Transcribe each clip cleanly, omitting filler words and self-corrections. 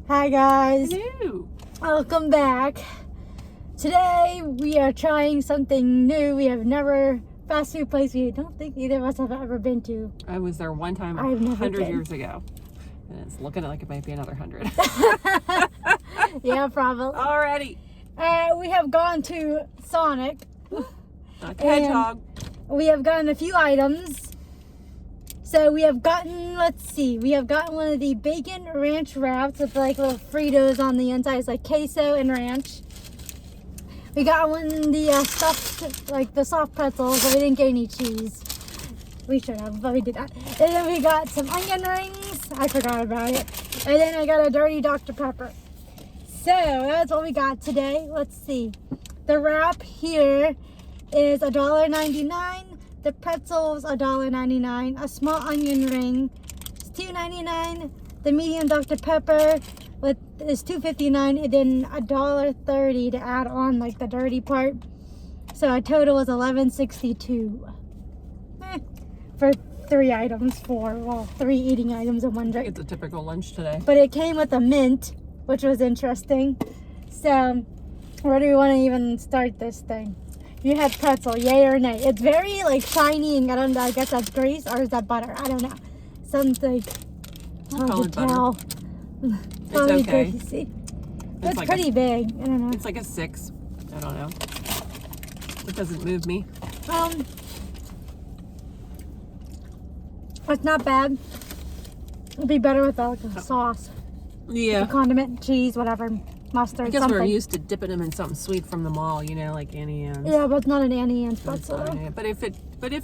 Hi guys. Hello. Welcome back. Today we are trying something new. We have never fast food place we don't think either of us have ever been to. I was there one time I've never 100 been. years ago. And it's looking like it might be another 100. Yeah, probably. Already. We have gone to Sonic. Not the hedgehog. We have gotten a few items. So we have gotten, we have gotten one of the bacon ranch wraps with like little Fritos on the inside. It's like queso and ranch. We got one the stuffed, like the soft pretzels, but we didn't get any cheese. We should have, but we did not. And then we got some onion rings. I forgot about it. And then I got a dirty Dr. Pepper. So that's what we got today. Let's see. The wrap here is $1.99. The pretzels $1.99. A small onion ring is $2.99. The medium Dr. Pepper is $2.59, and then $1.30 to add on like the dirty part. So a total is $11.62 for 3 items. 3 eating items and 1 drink. It's a typical lunch today. But it came with a mint, which was interesting. So where do we want to even start this thing? You had pretzel, yay or nay? It's very like shiny, and I don't know. I guess that's grease or is that butter? I don't know. Something. I'll call it tell. It's okay. Greasy. It's like pretty big. I don't know. It's like a 6. I don't know. It doesn't move me. It's not bad. It'd be better with like a sauce. Yeah. A condiment, cheese, whatever, mustard. I guess something. we're used to dipping them in something sweet from the mall, you know, like Annie Ann's. Yeah, but it's not an Annie Ann's That's pretzel. fine, But if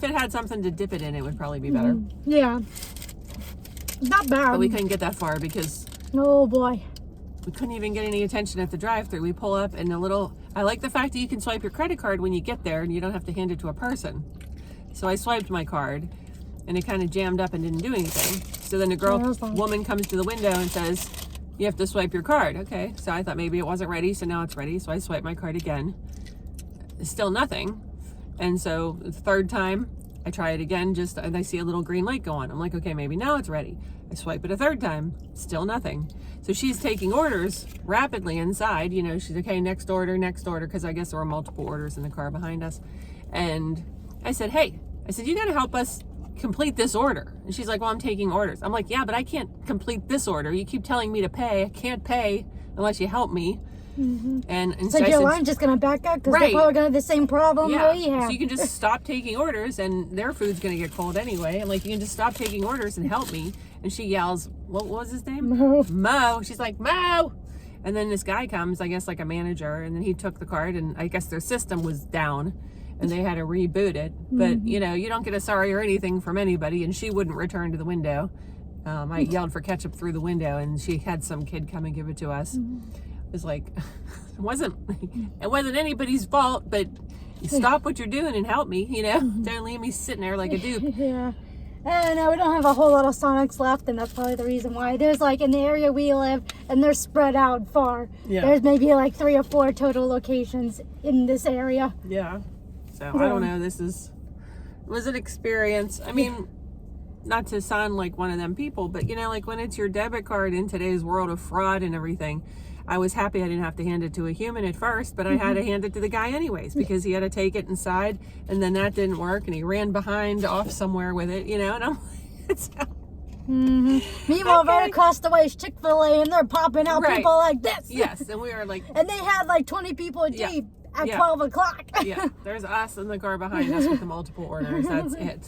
it had something to dip it in, it would probably be better. Yeah. Not bad. But we couldn't get that far because Oh boy. we couldn't even get any attention at the drive-thru. We pull up and I like the fact that you can swipe your credit card when you get there and you don't have to hand it to a person. So I swiped my card and it kind of jammed up and didn't do anything. So then the woman comes to the window and says, you have to swipe your card. Okay. So I thought maybe it wasn't ready. So now it's ready. So I swipe my card again. Still nothing. And so the third time I try it again, and I see a little green light go on. I'm like, okay, maybe now it's ready. I swipe it a third time, still nothing. So she's taking orders rapidly inside. You know, she's okay, next order, because I guess there were multiple orders in the car behind us. And I said, hey, you got to help us complete this order. And she's like, well, I'm taking orders. I'm like, yeah, but I can't complete this order. You keep telling me to pay. I can't pay unless you help me. Mm-hmm. And so your line's just going to back up because they're probably going to have the same problem that we have. So you can just stop taking orders and their food's going to get cold anyway. And like, you can just stop taking orders and help me. And she yells, what was his name? Mo. She's like, Mo. And then this guy comes, I guess like a manager, and then he took the card, and I guess their system was down and they had to reboot it. But you know, you don't get a sorry or anything from anybody, and she wouldn't return to the window. I yelled for ketchup through the window, and she had some kid come and give it to us. It was like, it wasn't anybody's fault, but stop what you're doing and help me, you know? Don't leave me sitting there like a dupe. Yeah. And we don't have a whole lot of Sonics left, and that's probably the reason why. There's like in the area we live, and they're spread out far. Yeah. There's maybe like 3 or 4 total locations in this area. Yeah. So I don't know. It was an experience. I mean, not to sound like one of them people, but you know, like when it's your debit card in today's world of fraud and everything, I was happy I didn't have to hand it to a human at first, but I had to hand it to the guy anyways because he had to take it inside, and then that didn't work, and he ran behind off somewhere with it, you know, and I'm like, it's Meanwhile, right across the way is Chick-fil-A, and they're popping out people like this. Yes, and we were like... And they had like 20 people deep at 12 o'clock. Yeah, there's us in the car behind us with the multiple orders. That's it.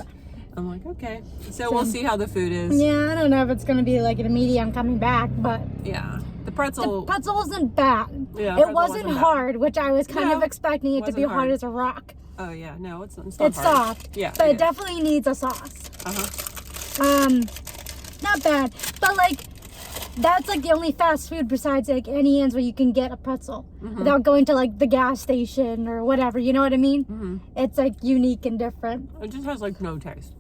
I'm like, okay. So we'll see how the food is. Yeah, I don't know if it's going to be like an immediate I'm coming back, but... Yeah. The pretzel wasn't bad. Yeah, it wasn't hard, which I was kind of expecting it to be hard as a rock. Oh, yeah. No, it's not It's hard. soft. Yeah. But it definitely needs a sauce. Not bad. But like, that's like the only fast food besides like Annie Ann's where you can get a pretzel without going to like the gas station or whatever. You know what I mean? It's like unique and different. It just has like no taste.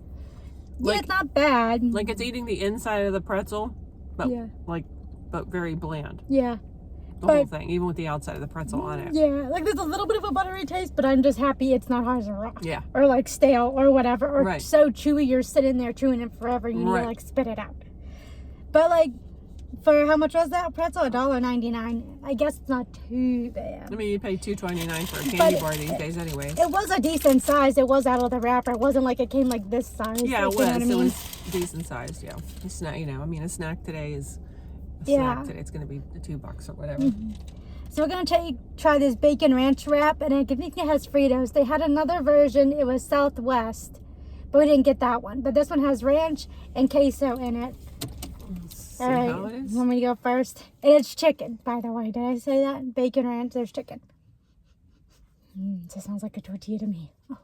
Yeah, it's not bad. Like it's eating the inside of the pretzel, but but very bland. Yeah. The whole thing, even with the outside of the pretzel on it. Yeah, like there's a little bit of a buttery taste, but I'm just happy it's not hard as a rock. Yeah. Or like stale or whatever. Or so chewy you're sitting there chewing it forever and you need to like spit it out. But like, For how much was that pretzel? $1.99. I guess it's not too bad. I mean, you pay $2.29 for a candy But bar these days anyway. It was a decent size. It was out of the wrapper. It wasn't like it came like this size. Yeah, like, it was. You know what I mean? It was decent sized, yeah. A snack, you know, I mean, a snack today is a Yeah. snack today. It's going to be $2 or whatever. Mm-hmm. So we're going to try this bacon ranch wrap, and I think it has Fritos. They had another version. It was Southwest, but we didn't get that one. But this one has ranch and queso in it. See All right, how it is? want me to go first? And it's chicken, by the way. Did I say that? Bacon ranch, there's chicken. This sounds like a tortilla to me. Oh.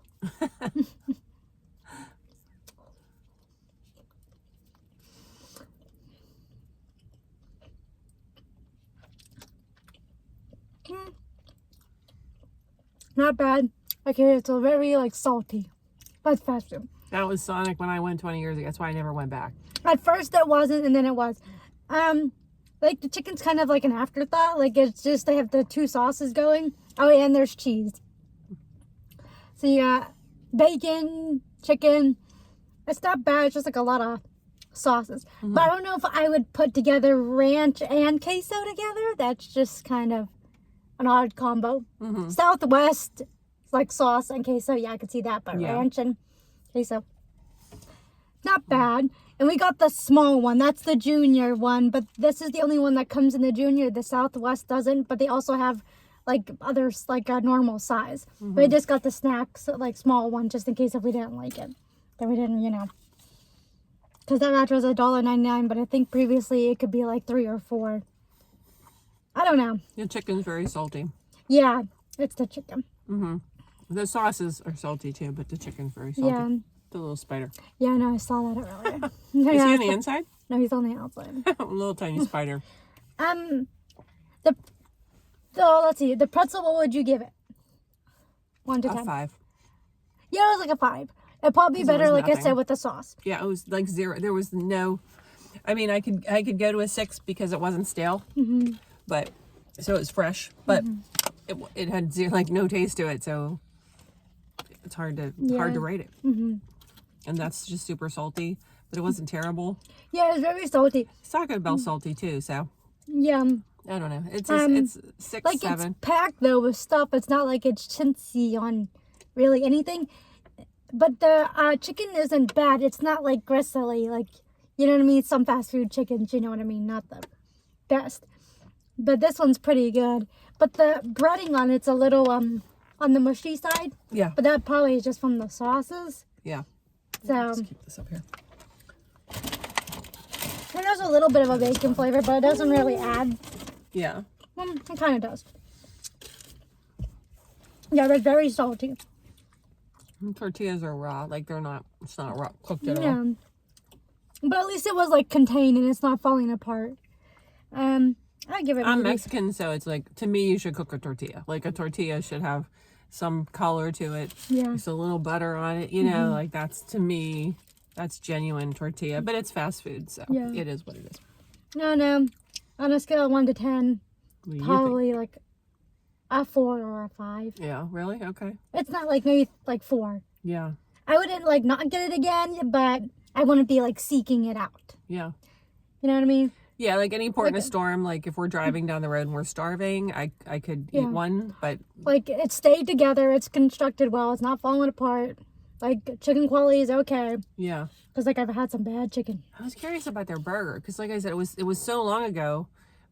Not bad. Okay, it's a very like salty, but it's fast food. That was Sonic when I went 20 years ago. That's why I never went back. At first it wasn't, and then it was. Like the chicken's kind of like an afterthought. Like it's just they have the two sauces going. Oh, and there's cheese. So you got bacon, chicken. It's not bad. It's just like a lot of sauces. Mm-hmm. But I don't know if I would put together ranch and queso together. That's just kind of an odd combo. Mm-hmm. Southwest, like sauce and queso. Yeah, I could see that. But Yeah. ranch and queso, not bad. And we got the small one. That's the junior one. But this is the only one that comes in the junior. The Southwest doesn't. But they also have like others, like a normal size. Mm-hmm. We just got the snacks, like small one, just in case if we didn't like it. Then we didn't, you know. Because that ratchet was $1.99. But I think previously it could be like $3 or $4. I don't know. The chicken's very salty. Yeah, it's the chicken. Mm-hmm. The sauces are salty too, but the chicken's very salty. Yeah. The little spider. Yeah, no, I saw that earlier. Is he on the inside? No, he's on the outside. A little tiny spider. Let's see. The pretzel, what would you give it? 1 to 10. A 5. Yeah, it was like a 5. It'd probably be 'Cause it better, was like I nothing. said, with the sauce. Yeah, it was like 0. There was no. I mean, I could go to a 6 because it wasn't stale, but so it was fresh, but it had zero, like no taste to it, so it's hard to rate it. And that's just super salty, but it wasn't terrible. Yeah, it's very salty. It's Taco Bell salty too, so Yeah. I don't know. It's 6, Like 7. it's packed though with stuff. It's not like it's chintzy on really anything. But the chicken isn't bad. It's not like gristly, like, you know what I mean? Some fast food chickens, you know what I mean? Not the best. But this one's pretty good. But the breading on it's a little on the mushy side. Yeah, But that probably is just from the sauces. yeah. So Let's keep this up here. and there's a little bit of a bacon flavor, but it doesn't really add. Yeah. It kind of does. Yeah, they're very salty. And tortillas are raw, like it's not raw cooked at all. Yeah. But at least it was like contained and it's not falling apart. I give it. I'm maybe- Mexican, so it's like, to me, you should cook a tortilla. Like a tortilla should have some color to it. Yeah. Just a little butter on it, you know, like that's, to me, that's genuine tortilla. But it's fast food, so Yeah. it is what it is. No. On a scale of 1 to 10, What do you think? probably like a 4 or a 5. Yeah, really? Okay. It's not like maybe like 4. Yeah, I wouldn't like not get it again, but I wouldn't be like seeking it out. yeah. You know what I mean? Yeah, like any port in a storm, like if we're driving down the road and we're starving, I could Yeah. eat one, but Like it stayed together. It's constructed well. It's not falling apart. Like chicken quality is okay. yeah. Cause like I've had some bad chicken. I was curious about their burger because, like I said, it was so long ago,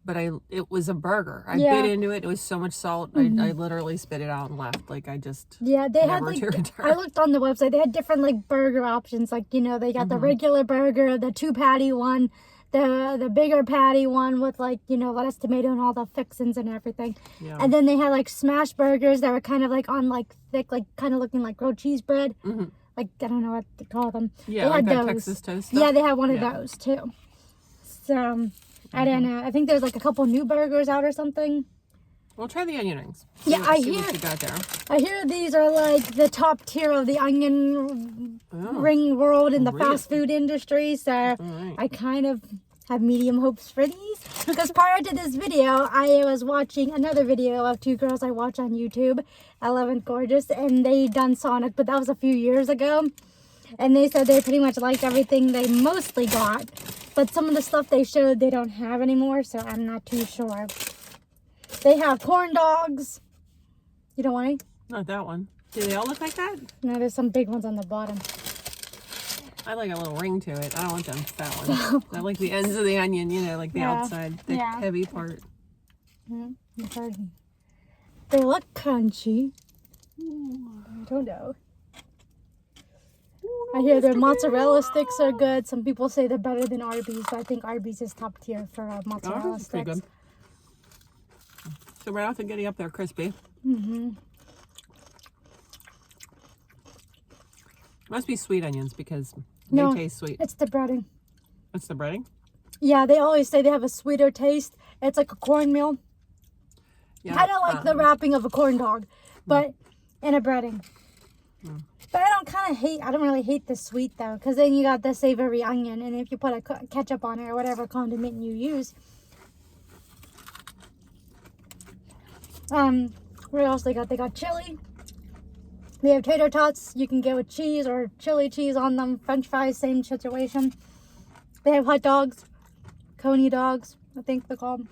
but it was a burger. I Yeah. bit into it. It was so much salt. I literally spit it out and left. Like I just Yeah, they had never like to return. I looked on the website. They had different like burger options. Like they got the regular burger, the 2-patty one, the bigger patty one with like lettuce, tomato, and all the fixins and everything. Yeah. And then they had like smash burgers that were kind of like on like thick, like kind of looking like grilled cheese bread. Like I don't know what to call them. Yeah, They like had that those. Texas toast Yeah, stuff? they had one of Yeah. those too. So I don't know. I think there's like a couple new burgers out or something. We'll try the onion rings. Yeah, I see hear- what you got there. I hear these are like the top tier of the onion ring world in the really? fast food industry. So right. I kind of have medium hopes for these. Because prior to this video, I was watching another video of 2 girls I watch on YouTube, Ella and Gorgeous, and they done Sonic, but that was a few years ago. And they said they pretty much liked everything they mostly got. But some of the stuff they showed, they don't have anymore, so I'm not too sure. They have corn dogs. You don't want any? Not that one. Do they all look like that? No, there's some big ones on the bottom. I like a little ring to it. I don't want them fat ones. I like the ends of the onion, you know, like the outside, thick, heavy part. They look crunchy. I don't know. I hear their mozzarella sticks are good. Some people say they're better than Arby's, but I think Arby's is top tier for mozzarella sticks. Pretty good. So we're out to getting up there crispy. Must be sweet onions because they taste sweet. It's the breading. It's the breading? Yeah, they always say they have a sweeter taste. It's like a cornmeal. Yeah, kind of like the wrapping of a corn dog, but in a breading. But I don't really hate the sweet though, because then you got the savory onion, and if you put a ketchup on it or whatever condiment you use. What else they got? They got chili. They have tater tots. You can get with cheese or chili cheese on them. French fries, same situation. They have hot dogs, coney dogs, I think they're called.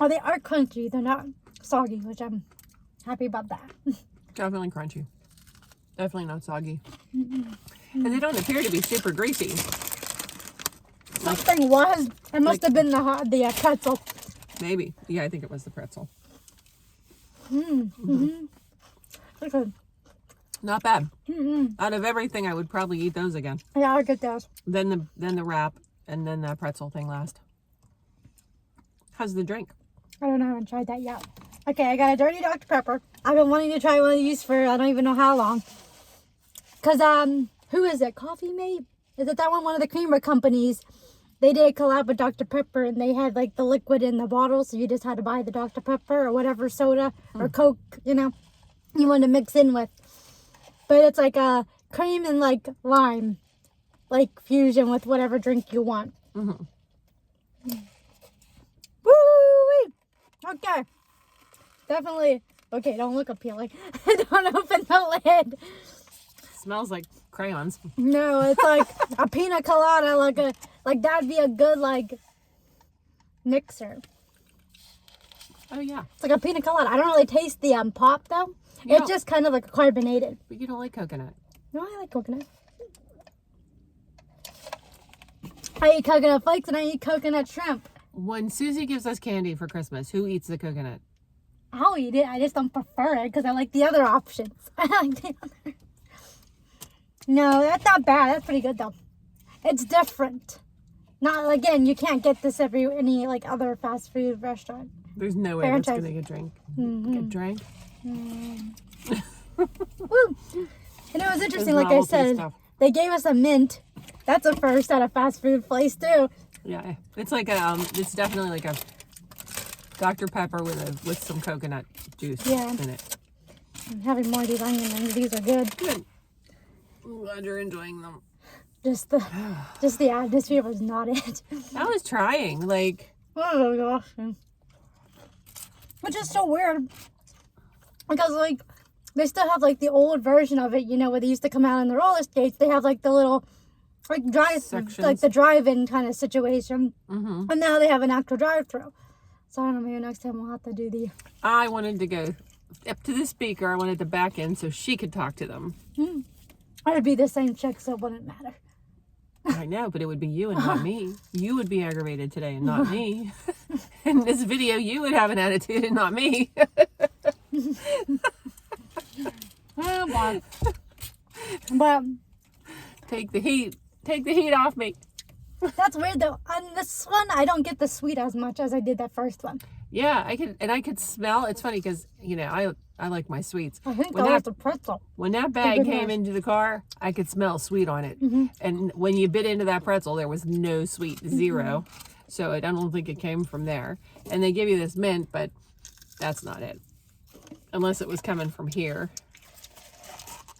Oh, they are crunchy. They're not soggy, which I'm happy about that. Definitely crunchy. Definitely not soggy. And they don't appear to be super greasy. Something was. It must have been the pretzel. Maybe. Yeah, I think it was the pretzel. Okay. Not bad. Out of everything, I would probably eat those again. Yeah, I'll get those. Then the wrap, and then that pretzel thing last. How's the drink? I don't know. I haven't tried that yet. Okay, I got a dirty Dr. Pepper. I've been wanting to try one of these for I don't even know how long. Cause who is it? Coffee Mate? Is it that one? One of the creamer companies. They did a collab with Dr. Pepper, and they had like the liquid in the bottle, so you just had to buy the Dr. Pepper or whatever soda or Coke, you know, you want to mix in with. But it's like a cream and like lime, like fusion with whatever drink you want. Woo! Okay, definitely. Okay, don't look appealing. Don't open the lid. Smells like crayons. No, it's like a pina colada, like that'd be a good like mixer. Oh yeah, it's like a pina colada. I don't really taste the pop though. It's just kind of like carbonated. But you don't like coconut. No, I like coconut. I eat coconut flakes and I eat coconut shrimp. When Susie gives us candy for Christmas, who eats the coconut? I'll eat it. I just don't prefer it because I like the other options. I like the other. No, that's not bad. That's pretty good though. It's different. Not again. You can't get this any like other fast food restaurant. There's no way that's gonna get drank. Get drank. Woo! And it was interesting. Like I said, they gave us a mint. That's a first at a fast food place too. Yeah, it's like a. It's definitely like a Dr. Pepper with some coconut juice in it. I'm having more of these onion rings. These are good. Good. I'm glad you're enjoying them. Just the atmosphere was not it. I was trying, like. Oh gosh. Which is so weird. Because like they still have like the old version of it, you know, where they used to come out in the roller skates. They have like the little like like the drive-in kind of situation. And now they have an actual drive-thru. So I don't know, maybe next time we'll have to do the. I wanted to go up to the speaker. I wanted to back in so she could talk to them. It would be the same chick, so it wouldn't matter. I know, but it would be you and not me. You would be aggravated today and not me. In this video, you would have an attitude and not me. Oh, boy. But take the heat off me. That's weird though. On this one, I don't get the sweet as much as I did that first one. Yeah, I could smell. It's funny because you know I like my sweets. I think that was the pretzel. When that bag came into the car, I could smell sweet on it. And when you bit into that pretzel, there was no sweet, zero. So I don't think it came from there. And they give you this mint, but that's not it, unless it was coming from here.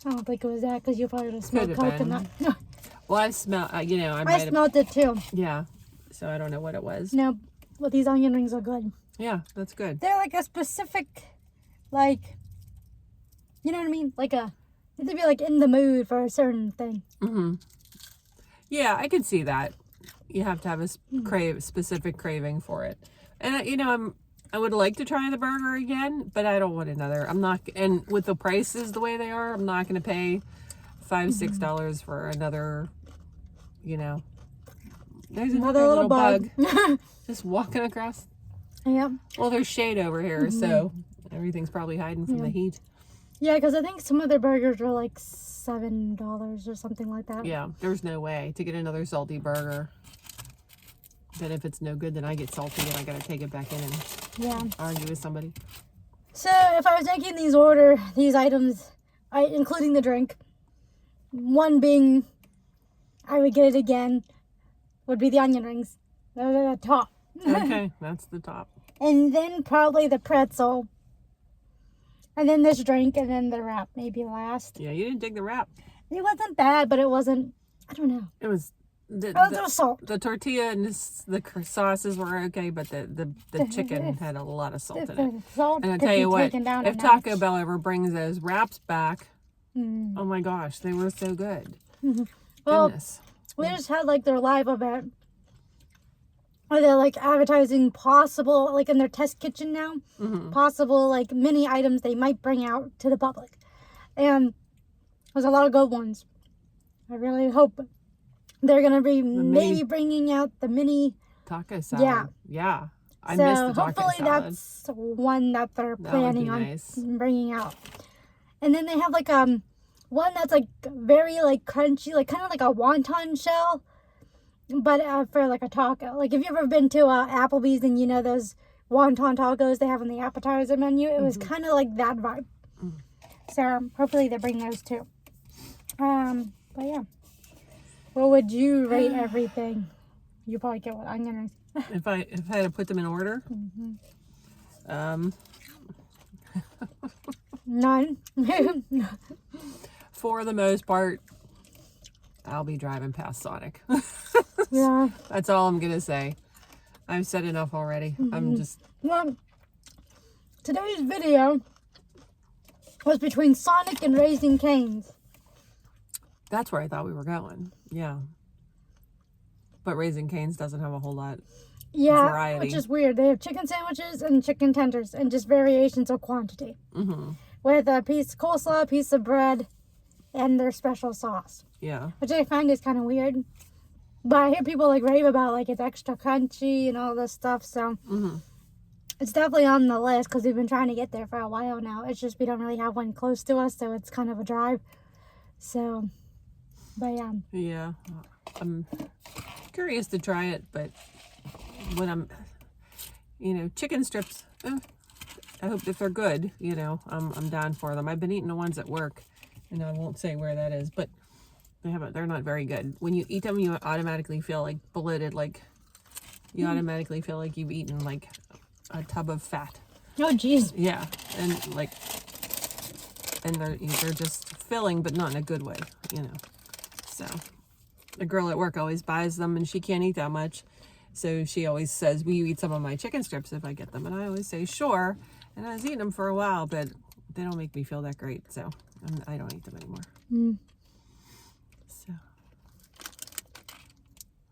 I don't think it was that because you probably smelled coconut. Well, I smell. You know, I smelled it too. Yeah, so I don't know what it was. No, well, these onion rings are good. Yeah, that's good. They're like a specific, like, you know what I mean? Like a, you have to be like in the mood for a certain thing. Yeah, I could see that. You have to have a specific craving for it. And you know, I would like to try the burger again, but I don't want another. I'm not, and with the prices the way they are, I'm not going to pay $5-6 for another, you know. There's another little bug. Just walking across. Yep. Well, there's shade over here, so everything's probably hiding from the heat. Yeah, because I think some of their burgers were like $7 or something like that. Yeah, there's no way to get another salty burger. Then if it's no good, then I get salty and I gotta take it back in and argue with somebody. So if I was making these items, including the drink, one being I would get it again, would be the onion rings. Those are the top. Okay, that's the top. And then probably the pretzel. And then this drink, and then the wrap maybe last. Yeah, you didn't dig the wrap. It wasn't bad, but it wasn't, I don't know. It was... The salt. The tortilla and the sauces were okay, but the chicken had a lot of salt in it. Salt and I'll tell you what, if Taco notch. Bell ever brings those wraps back, oh my gosh, they were so good. Well, Goodness. we just had like their live event. Or they're like advertising possible, like in their test kitchen now, possible like mini items they might bring out to the public. And there's a lot of good ones. I really hope they're going to be maybe bringing out the mini taco salad. Yeah. I miss the taco hopefully salad. That's one that they're planning on nice. bringing out. And then they have like one that's like very like crunchy, like kind of like a wonton shell, but for like a taco. Like if you've ever been to Applebee's and you know those wonton tacos they have on the appetizer menu, it was kind of like that vibe. So hopefully they bring those too. But yeah. What would you rate everything? You probably get what onion rings. If I had to put them in order, None. for the most part, I'll be driving past Sonic. Yeah. That's all I'm gonna say. I've said enough already. I'm just. Well, today's video was between Sonic and Raising Cane's. That's where I thought we were going. Yeah. But Raising Cane's doesn't have a whole lot of variety. Which is weird. They have chicken sandwiches and chicken tenders and just variations of quantity. With a piece of coleslaw, a piece of bread, and their special sauce. Yeah. Which I find is kind of weird. But I hear people like rave about like it's extra crunchy and all this stuff. So it's definitely on the list because we've been trying to get there for a while now. It's just we don't really have one close to us. So it's kind of a drive. So... But yeah, I'm curious to try it, but when I'm, chicken strips, I hope if they're good, I'm down for them. I've been eating the ones at work, and I won't say where that is, but they're not very good. When you eat them, you automatically feel like bloated, like you automatically feel like you've eaten like a tub of fat. oh geez. Yeah, and they're just filling, but not in a good way, So, the girl at work always buys them, and she can't eat that much. So she always says, will you eat some of my chicken strips if I get them? And I always say, sure. And I was eating them for a while, but they don't make me feel that great. So I don't eat them anymore. So,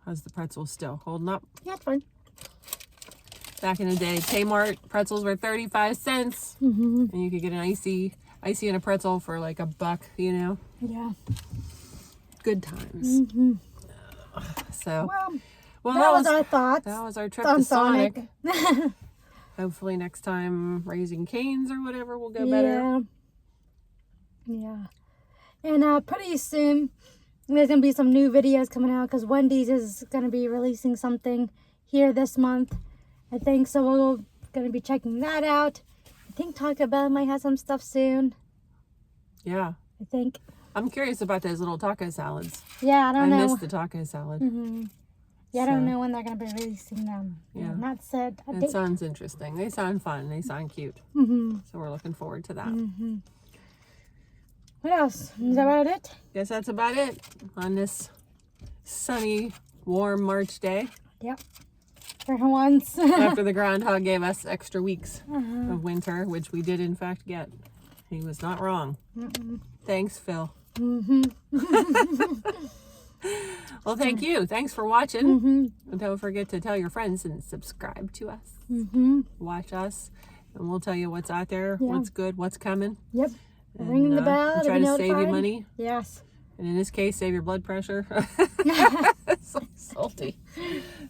how's the pretzel still? Holding up? Yeah, it's fine. Back in the day, Kmart pretzels were 35 cents. And you could get an icy and a pretzel for like $1, Yeah. Good times. So, well, that was our thoughts. That was our trip to Sonic. Hopefully next time Raising Cane's or whatever will go better. Yeah. And pretty soon there's going to be some new videos coming out because Wendy's is going to be releasing something here this month, I think. So we're going to be checking that out. I think Taco Bell might have some stuff soon. Yeah. I think. I'm curious about those little taco salads. Yeah, I don't know. I missed the taco salad. Yeah, I don't know when they're going to be releasing them. Yeah. Not said. It sounds interesting. They sound fun. They sound cute. So we're looking forward to that. What else? Is that about it? Guess that's about it on this sunny, warm March day. Yep. For once. After the groundhog gave us extra weeks of winter, which we did in fact get. He was not wrong. Thanks, Phil. Well, thank you. Thanks for watching. Mm-hmm. And don't forget to tell your friends and subscribe to us. Mm-hmm. Watch us, and we'll tell you what's out there, Yeah. what's good, what's coming. Yep. And, Ring the bell and to try be to save you notified. money. Yes. And in this case, save your blood pressure. It's so salty.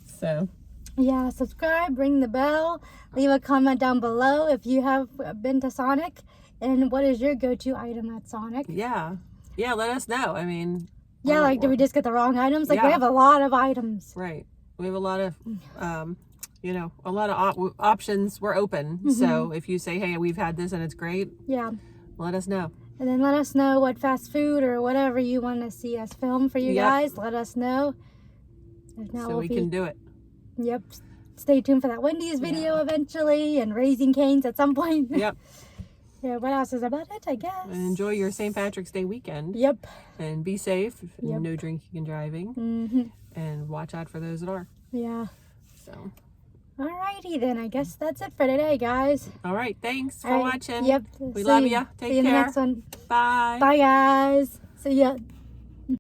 So, Yeah, subscribe, ring the bell, leave a comment down below if you have been to Sonic, and what is your go-to item at Sonic? yeah. Yeah, let us know. I mean, Yeah, like, did we just get the wrong items? Like, we Yeah. have a lot of items. right. We have a lot of, a lot of options. We're open. So if you say, hey, we've had this and it's great, Yeah. let us know. And then let us know what fast food or whatever you want to see us film for you Yep. guys. Let us know. If not, So we'll we can do it. Yep. Stay tuned for that Wendy's video eventually, and Raising Cane's at some point. Yep. Yeah, what else is about it, I guess? And enjoy your St. Patrick's Day weekend. Yep. And be safe. And Yep. no drinking and driving. Mm-hmm. And watch out for those that are. Yeah. So, Alrighty then, I guess that's it for today, guys. all right. Thanks for All right, watching. Yep. We See love you. ya. Take See you in the care. next one. Bye. Bye, guys. See ya.